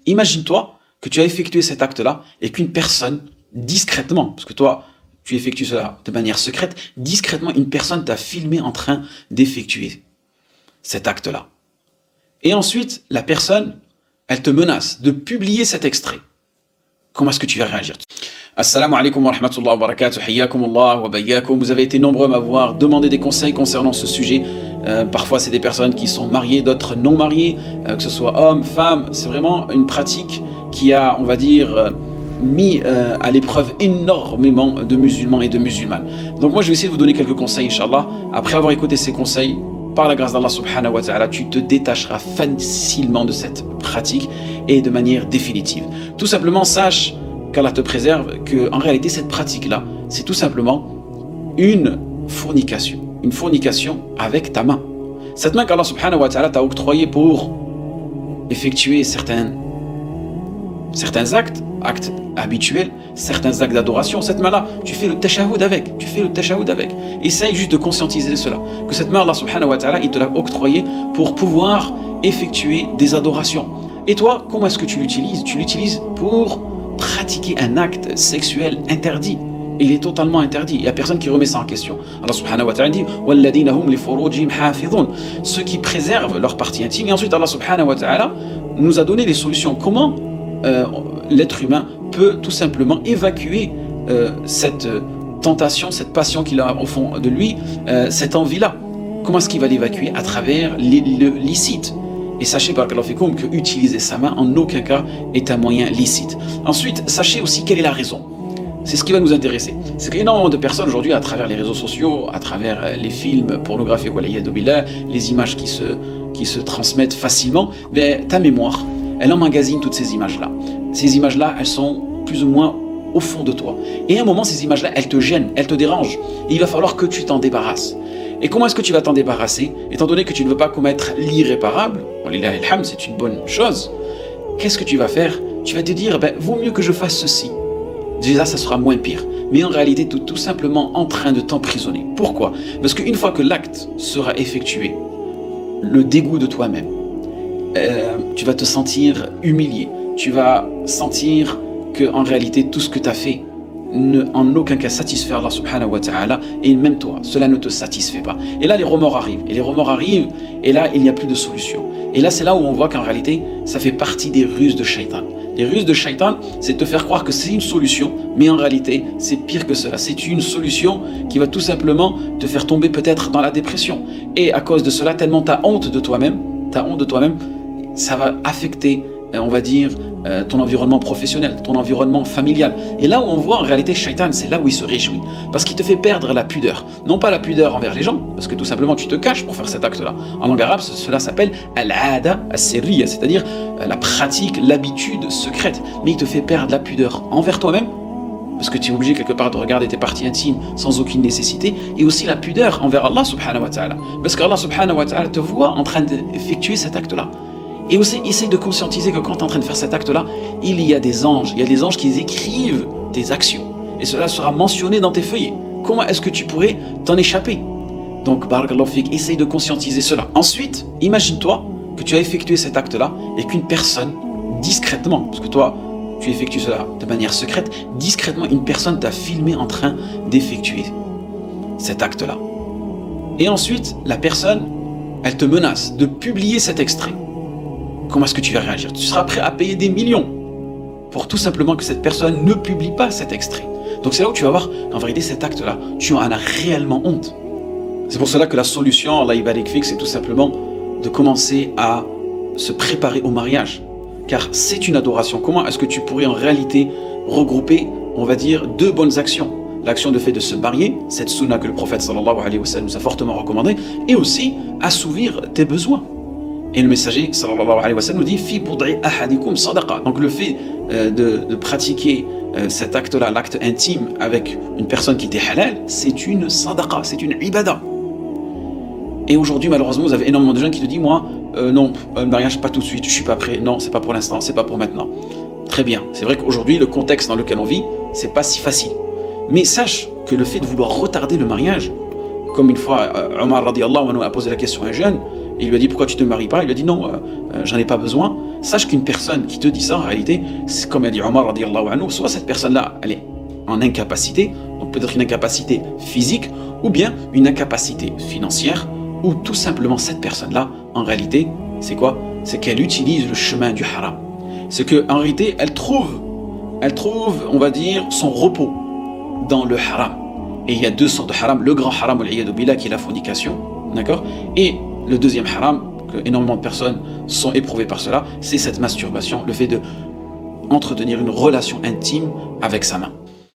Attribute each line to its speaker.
Speaker 1: imagine-toi que tu as effectué cet acte-là et qu'une personne, discrètement, parce que toi, tu effectues cela de manière secrète, discrètement, une personne t'a filmé en train d'effectuer cet acte-là. Et ensuite, la personne, elle te menace de publier cet extrait. Comment est-ce que tu vas réagir? Assalamu alaikum wa rahmatullahi wa barakatuh, hayyakumullah wa bayyakum. Vous avez été nombreux à m'avoir demandé des conseils concernant ce sujet. Parfois, c'est des personnes qui sont mariées, d'autres non mariées, que ce soit hommes, femmes. C'est vraiment une pratique qui a, on va dire, mis à l'épreuve énormément de musulmans et de musulmanes. Donc moi, je vais essayer de vous donner quelques conseils, Inch'Allah. Après avoir écouté ces conseils, par la grâce d'Allah subhanahu wa ta'ala, tu te détacheras facilement de cette pratique et de manière définitive. Tout simplement, sache qu'Allah te préserve, qu'en réalité, cette pratique-là, c'est tout simplement une fornication avec ta main. Cette main qu'Allah subhanahu wa ta'ala t'a octroyée pour effectuer certains actes habituels, certains actes d'adoration, cette main-là, tu fais le tashahhud avec. Essaye juste de conscientiser cela, que cette main, Allah subhanahu wa ta'ala, il te l'a octroyée pour pouvoir effectuer des adorations. Et toi, comment est-ce que tu l'utilises? Tu l'utilises pour pratiquer un acte sexuel interdit. Il est totalement interdit. Il n'y a personne qui remet ça en question. Allah subhanahu wa ta'ala dit وَالَّذِينَ هُمْ لِفُرُوجِهِمْ حَافِظُونَ, ceux qui préservent leur partie intime. Et ensuite, Allah subhanahu wa ta'ala nous a donné des solutions. Comment l'être humain peut tout simplement évacuer cette tentation, cette passion qu'il a au fond de lui, cette envie-là. Comment est-ce qu'il va l'évacuer? À travers le licite. Et sachez, barakallahu fikoum, que utiliser sa main en aucun cas est un moyen licite. Ensuite, sachez aussi quelle est la raison. C'est ce qui va nous intéresser. C'est qu'énormément de personnes aujourd'hui, à travers les réseaux sociaux, à travers les films pornographiques, les images qui se transmettent facilement, ta mémoire, elle emmagasine toutes ces images-là. Ces images-là, elles sont plus ou moins au fond de toi. Et à un moment, ces images-là, elles te gênent, elles te dérangent. Et il va falloir que tu t'en débarrasses. Et comment est-ce que tu vas t'en débarrasser? Étant donné que tu ne veux pas commettre l'irréparable, c'est une bonne chose, qu'est-ce que tu vas faire? Tu vas te dire, vaut mieux que je fasse ceci. Déjà, ça sera moins pire. Mais en réalité, tu es tout simplement en train de t'emprisonner. Pourquoi? Parce qu'une fois que l'acte sera effectué, le dégoût de toi-même, tu vas te sentir humilié. Tu vas sentir que en réalité, tout ce que tu as fait ne en aucun cas satisfaire Allah subhanahu wa ta'ala, et même toi, cela ne te satisfait pas. Et là, les remords arrivent, et là, il n'y a plus de solution. Et là, c'est là où on voit qu'en réalité, ça fait partie des ruses de Shaitan. Les ruses de Shaitan, c'est te faire croire que c'est une solution, mais en réalité, c'est pire que cela. C'est une solution qui va tout simplement te faire tomber peut-être dans la dépression. Et à cause de cela, tellement tu as honte de toi-même, ça va affecter, on va dire, ton environnement professionnel, ton environnement familial. Et là où on voit en réalité Shaitan, c'est là où il se réjouit. Parce qu'il te fait perdre la pudeur. Non pas la pudeur envers les gens, parce que tout simplement tu te caches pour faire cet acte-là. En langue arabe, cela s'appelle al-'ada as-sirriya, c'est-à-dire la pratique, l'habitude secrète. Mais il te fait perdre la pudeur envers toi-même, parce que tu es obligé quelque part de regarder tes parties intimes sans aucune nécessité, et aussi la pudeur envers Allah subhanahu wa ta'ala. Parce qu'Allah subhanahu wa ta'ala te voit en train d'effectuer cet acte-là. Et aussi, essaye de conscientiser que quand tu es en train de faire cet acte-là, il y a des anges qui écrivent tes actions. Et cela sera mentionné dans tes feuillets. Comment est-ce que tu pourrais t'en échapper? Donc, barakallahu fik, essaye de conscientiser cela. Ensuite, imagine-toi que tu as effectué cet acte-là et qu'une personne, discrètement, parce que toi, tu effectues cela de manière secrète, discrètement, une personne t'a filmé en train d'effectuer cet acte-là. Et ensuite, la personne, elle te menace de publier cet extrait. Comment est-ce que tu vas réagir? Tu seras prêt à payer des millions pour tout simplement que cette personne ne publie pas cet extrait. Donc c'est là où tu vas voir qu'en vérité cet acte-là, tu en as réellement honte. C'est pour cela que la solution, Allah ibarik fik, c'est tout simplement de commencer à se préparer au mariage. Car c'est une adoration. Comment est-ce que tu pourrais en réalité regrouper, on va dire, deux bonnes actions? L'action de fait de se marier, cette sunna que le prophète sallallahu alayhi wa sallam nous a fortement recommandé, et aussi assouvir tes besoins. Et le messager sallallahu alayhi wa sallam nous dit fi bud'i ahadikum sadaqa. Donc le fait de pratiquer cet acte-là, l'acte intime avec une personne qui était halal, c'est une sadaqa, c'est une ibada. Et aujourd'hui, malheureusement, vous avez énormément de gens qui te disent moi, non, mariage pas tout de suite, je suis pas prêt, non, c'est pas pour l'instant, c'est pas pour maintenant. Très bien, c'est vrai qu'aujourd'hui, le contexte dans lequel on vit, c'est pas si facile. Mais sache que le fait de vouloir retarder le mariage, comme une fois Omar radiyallahu anhu a posé la question à un jeune, il lui a dit pourquoi tu te maries pas? Il lui a dit non, j'en ai pas besoin. sache qu'une personne qui te dit ça, en réalité, c'est comme a dit Omar radiallahu anhu, soit cette personne-là, elle est en incapacité, donc peut-être une incapacité physique, ou bien une incapacité financière, ou tout simplement cette personne-là, en réalité, c'est quoi? C'est qu'elle utilise le chemin du haram. C'est qu'en réalité, elle trouve, on va dire, son repos dans le haram. Et il y a deux sortes de haram, le grand haram, al-iyadu billah, qui est la fornication, d'accord? Et le deuxième haram, que énormément de personnes sont éprouvées par cela, c'est cette masturbation, le fait de entretenir une relation intime avec sa main.